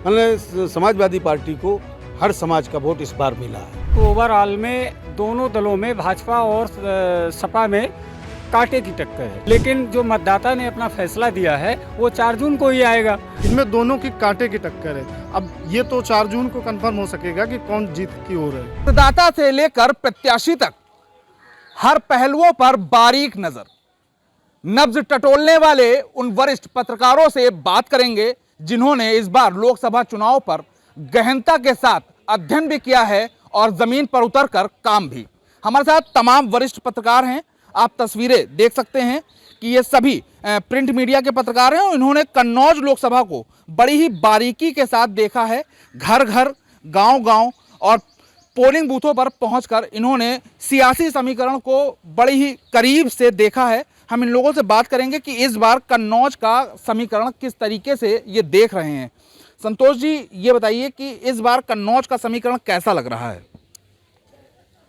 मतलब समाजवादी पार्टी को हर समाज का वोट इस बार मिला है। तो ओवरऑल में दोनों दलों में भाजपा और सपा में कांटे की टक्कर है, लेकिन जो मतदाता ने अपना फैसला दिया है वो 4 जून को ही आएगा। इनमें दोनों की कांटे की टक्कर है। अब ये तो 4 जून को कंफर्म हो सकेगा कि कौन जीत की ओर है। मतदाता से लेकर प्रत्याशी तक हर पहलुओं पर बारीक नजर, नब्ज टटोलने वाले उन वरिष्ठ पत्रकारों से बात करेंगे जिन्होंने इस बार लोकसभा चुनाव पर गहनता के साथ अध्ययन भी किया है और जमीन पर उतरकर काम भी। हमारे साथ तमाम वरिष्ठ पत्रकार हैं। आप तस्वीरें देख सकते हैं कि ये सभी प्रिंट मीडिया के पत्रकार हैं और इन्होंने कन्नौज लोकसभा को बड़ी ही बारीकी के साथ देखा है। घर घर, गांव गांव और पोलिंग बूथों पर पहुंचकर इन्होंने सियासी समीकरण को बड़ी ही करीब से देखा है। हम इन लोगों से बात करेंगे कि इस बार कन्नौज का समीकरण किस तरीके से ये देख रहे हैं। संतोष जी, ये बताइए कि इस बार कन्नौज का समीकरण कैसा लग रहा है?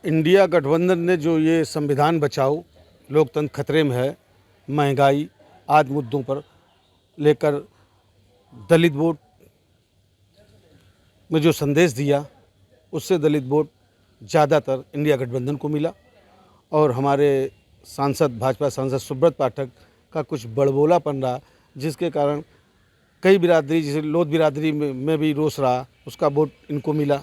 इंडिया गठबंधन ने जो ये संविधान बचाओ, लोकतंत्र खतरे में है, महंगाई आदि मुद्दों पर लेकर दलित वोट में जो संदेश दिया, उससे दलित वोट ज़्यादातर इंडिया गठबंधन को मिला। और हमारे सांसद, भाजपा सांसद सुब्रत पाठक का कुछ बड़बोलापन रहा, जिसके कारण कई बिरादरी, जैसे लोध बिरादरी में भी रोष रहा, उसका वोट इनको मिला।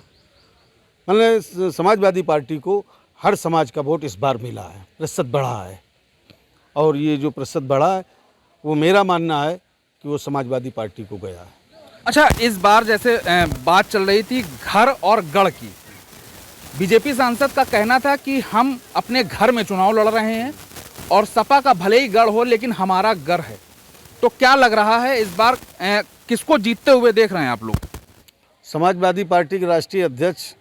मतलब समाजवादी पार्टी को हर समाज का वोट इस बार मिला है, प्रतिशत बढ़ा है। और ये जो प्रतिशत बढ़ा है वो मेरा मानना है कि वो समाजवादी पार्टी को गया है। अच्छा, इस बार जैसे बात चल रही थी घर और गढ़ की, बीजेपी सांसद का कहना था कि हम अपने घर में चुनाव लड़ रहे हैं और सपा का भले ही गढ़ हो लेकिन हमारा घर है। तो क्या लग रहा है इस बार किसको जीतते हुए देख रहे हैं आप लोग? समाजवादी पार्टी के राष्ट्रीय अध्यक्ष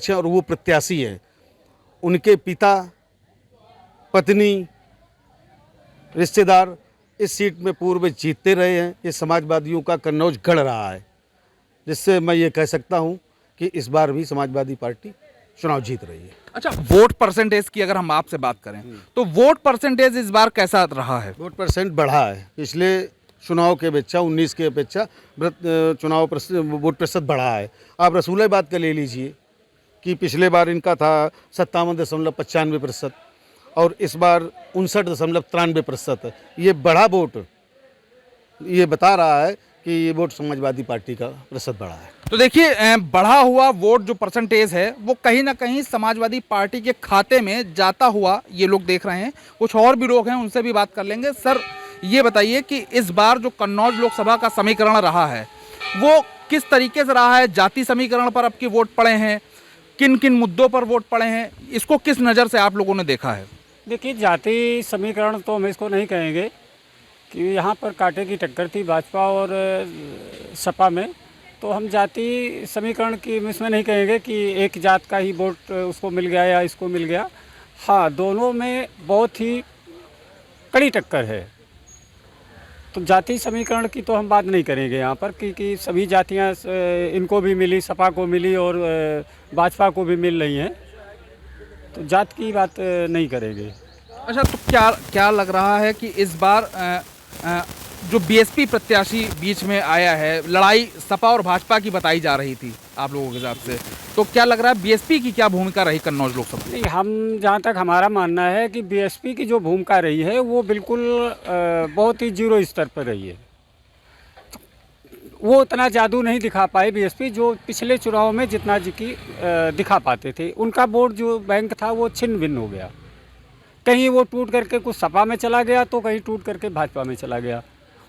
हैं और वो प्रत्याशी हैं। उनके पिता, पत्नी, रिश्तेदार इस सीट में पूर्व जीतते रहे हैं। ये समाजवादियों का कन्नौज गढ़ रहा है, जिससे मैं ये कह सकता हूँ कि इस बार भी समाजवादी पार्टी चुनाव जीत रही है। अच्छा, वोट परसेंटेज की अगर हम आपसे बात करें तो वोट परसेंटेज इस बार कैसा रहा है? वोट परसेंट बढ़ा है। पिछले चुनाव के अपेक्षा 19 के अपेक्षा चुनाव वोट प्रतिशत बढ़ा है। आप रसूलाबाद का ले लीजिए कि पिछले बार इनका था 57.95% और इस बार 59.93% है। ये बढ़ा वोट, ये बता रहा है कि ये वोट समाजवादी पार्टी का प्रतिशत बढ़ा है। तो देखिए, बढ़ा हुआ वोट जो परसेंटेज है वो कहीं ना कहीं समाजवादी पार्टी के खाते में जाता हुआ ये लोग देख रहे हैं। कुछ और भी लोग हैं, उनसे भी बात कर लेंगे। सर, ये बताइए कि इस बार जो कन्नौज लोकसभा का समीकरण रहा है वो किस तरीके से रहा है? जाति समीकरण पर आपके वोट पड़े हैं, किन किन मुद्दों पर वोट पड़े हैं, इसको किस नज़र से आप लोगों ने देखा है? देखिए, जाति समीकरण तो हम इसको नहीं कहेंगे कि यहाँ पर कांटे की टक्कर थी भाजपा और सपा में, तो हम जाति समीकरण की इसमें नहीं कहेंगे कि एक जात का ही वोट उसको मिल गया या इसको मिल गया। हाँ, दोनों में बहुत ही कड़ी टक्कर है। तो जाति समीकरण की तो हम बात नहीं करेंगे यहाँ पर, क्योंकि सभी जातियाँ इनको भी मिली, सपा को मिली और भाजपा को भी मिल रही हैं, तो जात की बात नहीं करेंगे। अच्छा, तो क्या लग रहा है कि इस बार जो बीएसपी प्रत्याशी बीच में आया है, लड़ाई सपा और भाजपा की बताई जा रही थी आप लोगों के हिसाब से, तो क्या लग रहा है बीएसपी की क्या भूमिका रही कन्नौज लोकसभा? नहीं, हम जहाँ तक हमारा मानना है कि बीएसपी की जो भूमिका रही है वो बिल्कुल बहुत ही जीरो स्तर पर रही है। वो उतना जादू नहीं दिखा पाए बीएसपी जो पिछले चुनाव में जितना दिखा पाते थे। उनका वोट जो बैंक था वो छिन्न भिन्न हो गया। कहीं वो टूट करके कुछ सपा में चला गया तो कहीं टूट करके भाजपा में चला गया।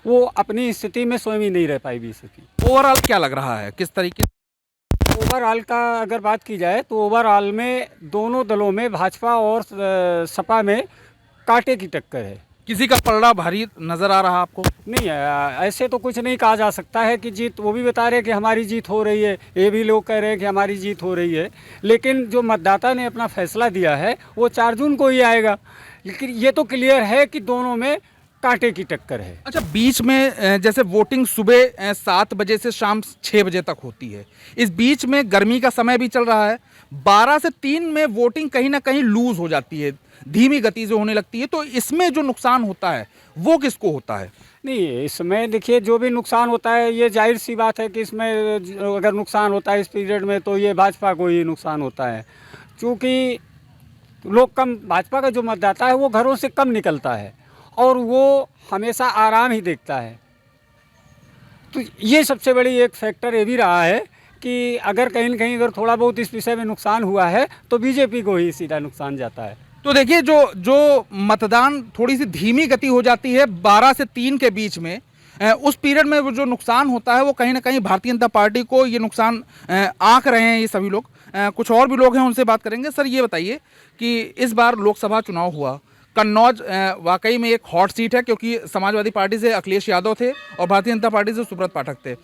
वो अपनी स्थिति में स्वयं ही नहीं रह पाई बीएसपी। ओवरऑल क्या लग रहा है, किस तरीके? ओवरऑल का अगर बात की जाए तो ओवरऑल में दोनों दलों में भाजपा और सपा में कांटे की टक्कर है। किसी का पलड़ा भारी नजर आ रहा आपको? नहीं, ऐसे तो कुछ नहीं कहा जा सकता है कि जीत, वो भी बता रहे हैं कि हमारी जीत हो रही है, ये भी लोग कह रहे हैं कि हमारी जीत हो रही है, लेकिन जो मतदाता ने अपना फैसला दिया है वो 4 जून को ही आएगा। लेकिन ये तो क्लियर है कि दोनों में कांटे की टक्कर है। अच्छा, बीच में जैसे वोटिंग सुबह 7 बजे से शाम 6 बजे तक होती है, इस बीच में गर्मी का समय भी चल रहा है। 12 से 3 में वोटिंग कहीं ना कहीं लूज हो जाती है, धीमी गति से होने लगती है, तो इसमें जो नुकसान होता है वो किसको होता है? नहीं, इसमें देखिए जो भी नुकसान होता है ये जाहिर सी बात है कि इसमें अगर नुकसान होता है इस पीरियड में तो ये भाजपा को ही नुकसान होता है, क्योंकि लोग कम, भाजपा का जो मतदाता है वो घरों से कम निकलता है और वो हमेशा आराम ही देखता है। तो ये सबसे बड़ी एक फैक्टर ये भी रहा है कि अगर कहीं न कहीं अगर थोड़ा बहुत इस विषय में नुकसान हुआ है तो बीजेपी को ही सीधा नुकसान जाता है। तो देखिए जो मतदान थोड़ी सी धीमी गति हो जाती है 12 से 3 के बीच में, उस पीरियड में वो जो नुकसान होता है वो कहीं ना कहीं भारतीय जनता पार्टी को ये नुकसान आंक रहे हैं ये सभी लोग। कुछ और भी लोग हैं, उनसे बात करेंगे। सर ये बताइए कि इस बार लोकसभा चुनाव हुआ, कन्नौज वाकई में एक हॉट सीट है क्योंकि समाजवादी पार्टी से अखिलेश यादव थे और भारतीय जनता पार्टी से सुब्रत पाठक थे।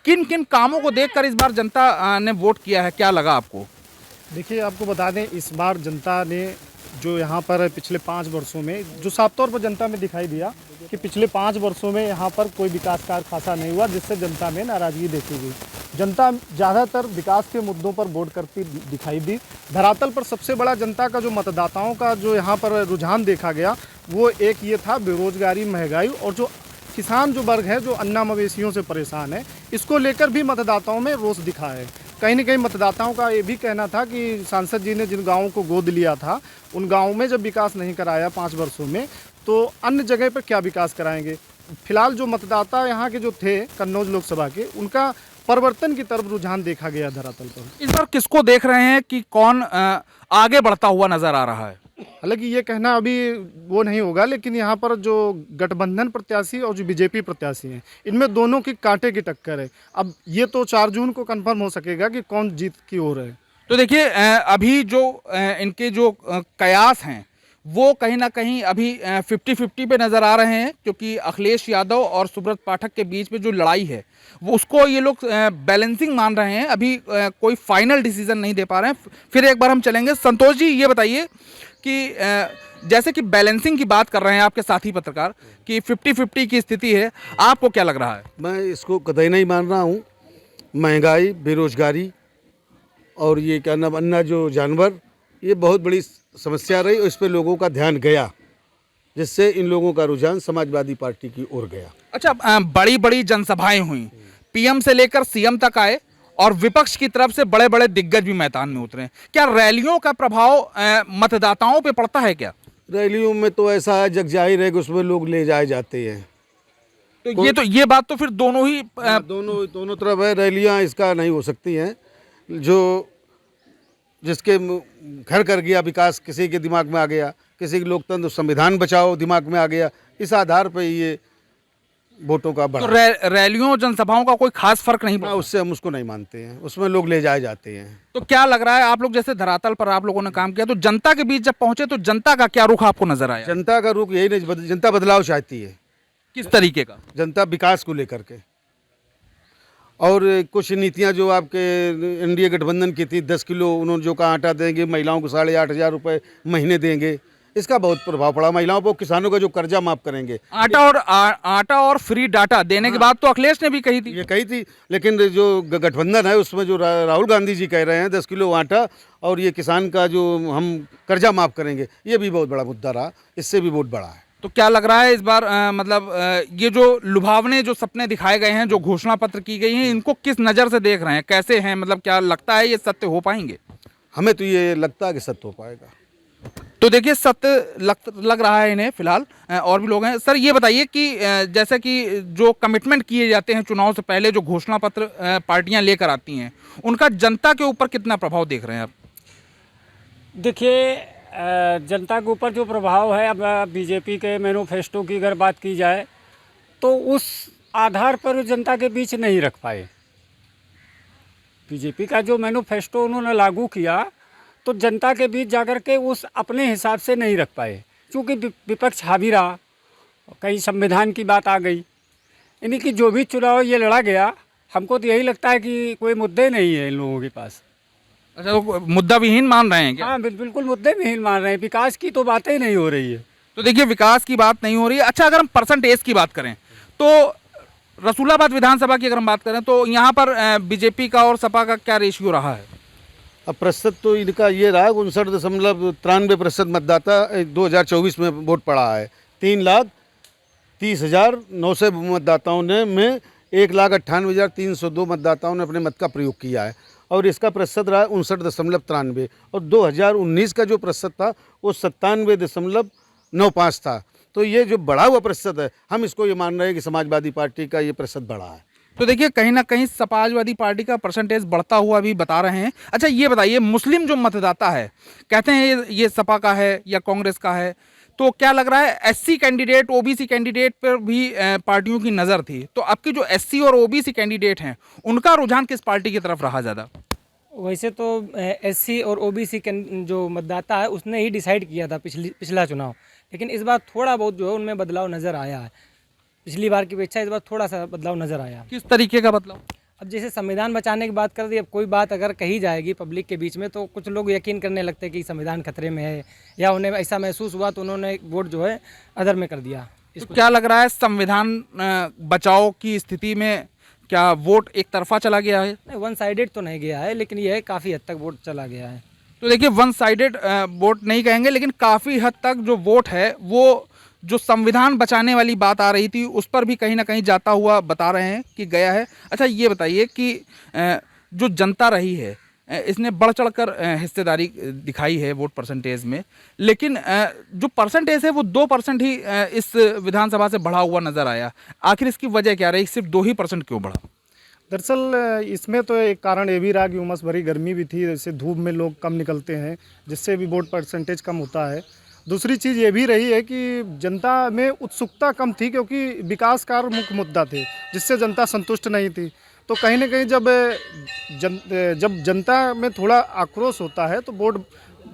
किन किन कामों को देखकर इस बार जनता ने वोट किया है, क्या लगा आपको? देखिए, आपको बता दें, इस बार जनता ने जो यहाँ पर पिछले 5 वर्षों में जो साफ तौर पर जनता में दिखाई दिया कि पिछले 5 वर्षों में यहाँ पर कोई विकास कार्य खासा नहीं हुआ, जिससे जनता में नाराजगी देखी गई। जनता ज़्यादातर विकास के मुद्दों पर वोट करती दिखाई दी। धरातल पर सबसे बड़ा जनता का जो मतदाताओं का जो यहाँ पर रुझान देखा गया वो एक ये था, बेरोजगारी, महंगाई और जो किसान जो वर्ग है जो अन्ना मवेशियों से परेशान है, इसको लेकर भी मतदाताओं में रोष दिखा है। कहीं न कहीं मतदाताओं का ये भी कहना था कि सांसद जी ने जिन गाँवों को गोद लिया था उन गाँवों में जब विकास नहीं कराया 5 वर्षों में तो अन्य जगह पर क्या विकास कराएंगे। फिलहाल जो मतदाता यहाँ के जो थे कन्नौज लोकसभा के, उनका परिवर्तन की तरफ रुझान देखा गया धरातल पर। इस बार किसको देख रहे हैं कि कौन आगे बढ़ता हुआ नजर आ रहा है? हालांकि ये कहना अभी वो नहीं होगा, लेकिन यहाँ पर जो गठबंधन प्रत्याशी और जो बीजेपी प्रत्याशी हैं, इनमें दोनों की कांटे की टक्कर है। अब ये तो 4 जून को कंफर्म हो सकेगा कि कौन जीत की ओर है। तो देखिए अभी जो इनके जो कयास हैं वो कहीं ना कहीं अभी 50-50 पे नज़र आ रहे हैं, क्योंकि अखिलेश यादव और सुब्रत पाठक के बीच में जो लड़ाई है वो उसको ये लोग बैलेंसिंग मान रहे हैं। अभी कोई फाइनल डिसीजन नहीं दे पा रहे हैं। फिर एक बार हम चलेंगे। संतोष जी ये बताइए कि जैसे कि बैलेंसिंग की बात कर रहे हैं आपके साथी पत्रकार कि 50-50 की स्थिति है, आपको क्या लग रहा है? मैं इसको कतई नहीं मान रहा हूँ। महंगाई, बेरोजगारी और ये क्या नाम अन्ना जो जानवर, ये बहुत बड़ी समस्या रही और इस पर लोगों का ध्यान गया, जिससे इन लोगों का रुझान समाजवादी पार्टी की ओर गया। अच्छा, बड़ी बड़ी जनसभाएं हुई, पीएम से लेकर सीएम तक आए और विपक्ष की तरफ से बड़े बड़े दिग्गज भी मैदान में उतरे। क्या रैलियों का प्रभाव मतदाताओं पे पड़ता है क्या? रैलियों में तो ऐसा है, जग जाहिर है कि उसमें लोग ले जाए जाते हैं। तो ये बात तो फिर दोनों ही दोनों तरफ है। रैलियां इसका नहीं हो सकती हैं। जो जिसके घर कर गया विकास किसी के दिमाग में आ गया, किसी के लोकतंत्र संविधान बचाओ दिमाग में आ गया, इस आधार पर ये वोटों का बढ़ा। तो रैलियों जनसभाओं का कोई खास फर्क नहीं पड़ता? उससे हम उसको नहीं मानते हैं, उसमें लोग ले जाए जाते हैं। तो क्या लग रहा है, आप लोग जैसे धरातल पर आप लोगों ने काम किया तो जनता के बीच जब पहुंचे तो जनता का क्या रुख आपको नजर आया? जनता का रुख यही नहीं, जनता बदलाव चाहती है। किस तरीके का? जनता विकास को लेकर के, और कुछ नीतियां जो आपके एनडीए गठबंधन की थी, 10 किलो उन्होंने जो कहा आटा देंगे, महिलाओं को 8,500 रुपये महीने देंगे, इसका बहुत प्रभाव पड़ा महिलाओं पर। किसानों का जो कर्जा माफ करेंगे, आटा और फ्री डाटा देने की बात तो अखिलेश ने भी कही थी। ये कही थी, लेकिन जो गठबंधन है उसमें जो राहुल गांधी जी कह रहे हैं 10 किलो आटा और ये किसान का जो हम कर्जा माफ करेंगे, ये भी बहुत बड़ा मुद्दा रहा, इससे भी बहुत बड़ा है। तो क्या लग रहा है इस बार ये जो लुभावने जो सपने दिखाए गए हैं, जो घोषणा पत्र की गई हैं, इनको किस नज़र से देख रहे हैं, कैसे हैं? मतलब क्या लगता है ये सत्य हो पाएंगे? हमें तो ये लगता है कि सत्य हो पाएगा। तो देखिए सत्य लग रहा है इन्हें फिलहाल। और भी लोग हैं। सर ये बताइए कि जैसे कि जो कमिटमेंट किए जाते हैं चुनाव से पहले, जो घोषणा पत्र पार्टियां लेकर आती हैं, उनका जनता के ऊपर कितना प्रभाव देख रहे हैं आप? देखिए, जनता के ऊपर जो प्रभाव है, अब बीजेपी के मैनिफेस्टो की अगर बात की जाए तो उस आधार पर जनता के बीच नहीं रख पाए। बीजेपी का जो मैनिफेस्टो उन्होंने लागू किया तो जनता के बीच जाकर के उस अपने हिसाब से नहीं रख पाए, क्योंकि विपक्ष हावी रहा, कहीं संविधान की बात आ गई। यानी कि जो भी चुनाव ये लड़ा गया, हमको तो यही लगता है कि कोई मुद्दे नहीं है इन लोगों के पास। अच्छा, तो मुद्दा विहीन मान रहे हैं क्या? हाँ, बिल्कुल मुद्दे विहीन मान रहे हैं, विकास की तो बातें ही नहीं हो रही है। तो देखिए विकास की बात नहीं हो रही है। अच्छा, अगर हम परसेंटेज की बात करें तो रसूलाबाद विधानसभा की अगर हम बात करें तो यहाँ पर बीजेपी का और सपा का क्या रेशियो रहा है? अब प्रतिशत तो इनका ये रहा है 59.93% मतदाता 2024 में वोट पड़ा है। 3,00,00 30,900 मतदाताओं ने में 1,98,302 मतदाताओं ने अपने मत का प्रयोग किया है और इसका प्रतिशत रहा 59.93 और 2019 का जो प्रतिशत था वो 97.95 था। तो ये जो बढ़ा हुआ प्रतिशत है, हम इसको ये मान रहे हैं कि समाजवादी पार्टी का ये प्रतिशत बढ़ा है। तो देखिए कहीं ना कहीं समाजवादी पार्टी का परसेंटेज बढ़ता हुआ भी बता रहे हैं। अच्छा ये बताइए, मुस्लिम जो मतदाता है कहते हैं ये सपा का है या कांग्रेस का है, तो क्या लग रहा है एससी कैंडिडेट ओबीसी कैंडिडेट पर भी पार्टियों की नज़र थी, तो आपकी जो एससी और ओबीसी कैंडिडेट हैं उनका रुझान किस पार्टी की तरफ रहा ज़्यादा? वैसे तो एससी और ओबीसी के जो मतदाता है उसने ही डिसाइड किया था पिछला चुनाव, लेकिन इस बार थोड़ा बहुत जो है उनमें बदलाव नज़र आया है। पिछली बार की अपेक्षा इस बार थोड़ा सा बदलाव नज़र आया। किस तरीके का बदलाव? अब जैसे संविधान बचाने की बात कर दी, अब कोई बात अगर कही जाएगी पब्लिक के बीच में तो कुछ लोग यकीन करने लगते हैं कि संविधान खतरे में है, या उन्हें ऐसा महसूस हुआ तो उन्होंने वोट जो है अदर में कर दिया। तो क्या लग रहा है संविधान बचाओ की स्थिति में क्या वोट एक तरफा चला गया है? नहीं, वन साइडेड तो नहीं गया है, लेकिन यह काफ़ी हद तक वोट चला गया है। तो देखिए वन साइडेड वोट नहीं कहेंगे, लेकिन काफ़ी हद तक जो वोट है वो जो संविधान बचाने वाली बात आ रही थी उस पर भी कहीं ना कहीं जाता हुआ बता रहे हैं कि गया है। अच्छा ये बताइए कि जो जनता रही है इसने बढ़ चढ़ कर हिस्सेदारी दिखाई है वोट परसेंटेज में, लेकिन जो परसेंटेज है वो 2% ही इस विधानसभा से बढ़ा हुआ नज़र आया। आखिर इसकी वजह क्या रही, सिर्फ 2% क्यों बढ़ा? दरअसल इसमें तो एक कारण ये भी रहा कि उमस भरी गर्मी भी थी, जैसे धूप में लोग कम निकलते हैं जिससे भी वोट परसेंटेज कम होता है। दूसरी चीज़ ये भी रही है कि जनता में उत्सुकता कम थी, क्योंकि विकास कार्य मुख्य मुद्दा थे जिससे जनता संतुष्ट नहीं थी। तो कहीं ना कहीं जब जनता में थोड़ा आक्रोश होता है तो वोट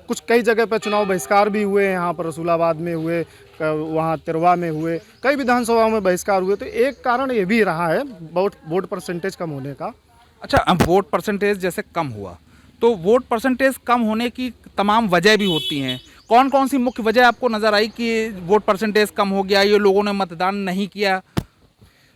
कुछ कई जगह पर चुनाव बहिष्कार भी हुए, यहाँ पर रसूलाबाद में हुए, वहाँ तिरवा में हुए, कई विधानसभाओं में बहिष्कार हुए। तो एक कारण ये भी रहा है वोट परसेंटेज कम होने का। अच्छा अब वोट परसेंटेज जैसे कम हुआ तो वोट परसेंटेज कम होने की तमाम वजह भी होती हैं। कौन कौन सी मुख्य वजह आपको नज़र आई कि वोट परसेंटेज कम हो गया, ये लोगों ने मतदान नहीं किया?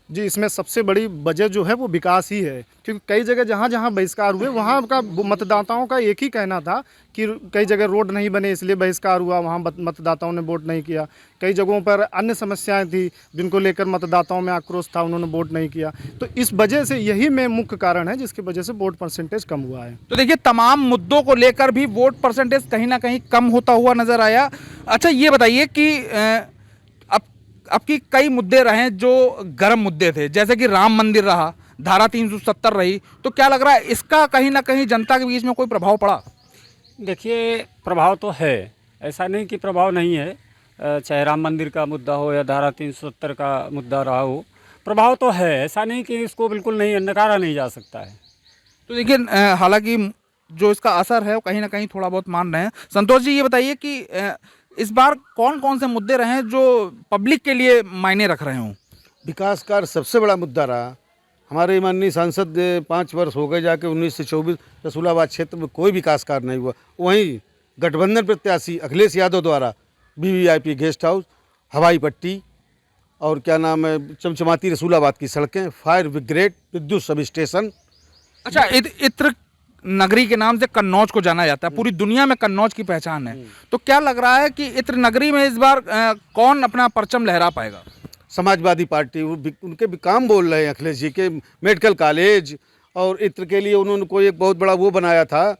जी, इसमें सबसे बड़ी वजह जो है वो विकास ही है, क्योंकि कई जगह जहाँ जहाँ बहिष्कार हुए वहाँ का मतदाताओं का एक ही कहना था कि कई जगह रोड नहीं बने इसलिए बहिष्कार हुआ, वहाँ मतदाताओं ने वोट नहीं किया। कई जगहों पर अन्य समस्याएं थी जिनको लेकर मतदाताओं में आक्रोश था, उन्होंने वोट नहीं किया। तो इस वजह से यही में मुख्य कारण है जिसकी वजह से वोट परसेंटेज कम हुआ है। तो देखिए तमाम मुद्दों को लेकर भी वोट परसेंटेज कहीं ना कहीं कम होता हुआ नज़र आया। अच्छा ये बताइए कि अब की कई मुद्दे रहे जो गर्म मुद्दे थे, जैसे कि राम मंदिर रहा, धारा 370 रही, तो क्या लग रहा है इसका कहीं ना कहीं जनता के बीच में कोई प्रभाव पड़ा? देखिए प्रभाव तो है, ऐसा नहीं कि प्रभाव नहीं है। चाहे राम मंदिर का मुद्दा हो या धारा 370 का मुद्दा रहा हो, प्रभाव तो है। ऐसा नहीं कि इसको बिल्कुल नहीं नकारा नहीं जा सकता है। तो देखिए हालांकि जो इसका असर है वो कहीं ना कहीं थोड़ा बहुत मान रहे हैं। संतोष जी ये बताइए कि इस बार कौन कौन से मुद्दे रहे हैं जो पब्लिक के लिए मायने रख रहे हों? विकास कार्य सबसे बड़ा मुद्दा रहा। हमारे माननीय सांसद 5 वर्ष हो गए जाके 19 से 24 रसूलाबाद क्षेत्र में कोई विकास कार्य नहीं हुआ। वहीं गठबंधन प्रत्याशी अखिलेश यादव द्वारा वीवीआईपी गेस्ट हाउस, हवाई पट्टी और क्या नाम है चमचमाती रसूलाबाद की सड़कें, फायर ब्रिगेड, विद्युत सब स्टेशन। अच्छा इत्र नगरी के नाम से कन्नौज को जाना जाता है, पूरी दुनिया में कन्नौज की पहचान है, तो क्या लग रहा है कि इत्र नगरी में इस बार कौन अपना परचम लहरा पाएगा? समाजवादी पार्टी, उनके भी काम बोल रहे हैं अखिलेश जी के। मेडिकल कॉलेज और इत्र के लिए उन्होंने कोई एक बहुत बड़ा वो बनाया था,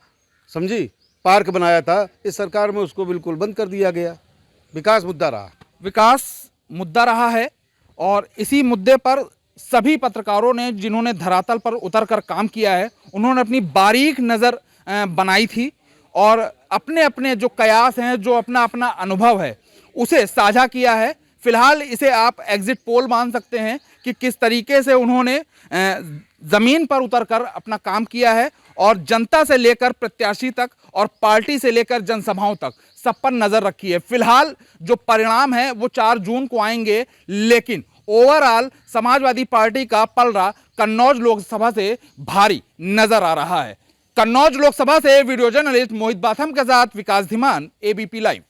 समझी, पार्क बनाया था। इस सरकार में उसको बिल्कुल बंद कर दिया गया। विकास मुद्दा रहा, विकास मुद्दा रहा है और इसी मुद्दे पर सभी पत्रकारों ने जिन्होंने धरातल पर उतरकर काम किया है उन्होंने अपनी बारीक नज़र बनाई थी और अपने अपने जो कयास हैं, जो अपना अपना अनुभव है उसे साझा किया है। फिलहाल इसे आप एग्जिट पोल मान सकते हैं कि किस तरीके से उन्होंने ज़मीन पर उतरकर अपना काम किया है और जनता से लेकर प्रत्याशी तक और पार्टी से लेकर जनसभाओं तक सब पर नज़र रखी है। फिलहाल जो परिणाम है वो 4 जून को आएंगे, लेकिन ओवरऑल समाजवादी पार्टी का पलड़ा कन्नौज लोकसभा से भारी नजर आ रहा है। कन्नौज लोकसभा से वीडियो जर्नलिस्ट मोहित बाथम के साथ विकास धीमान, एबीपी लाइव।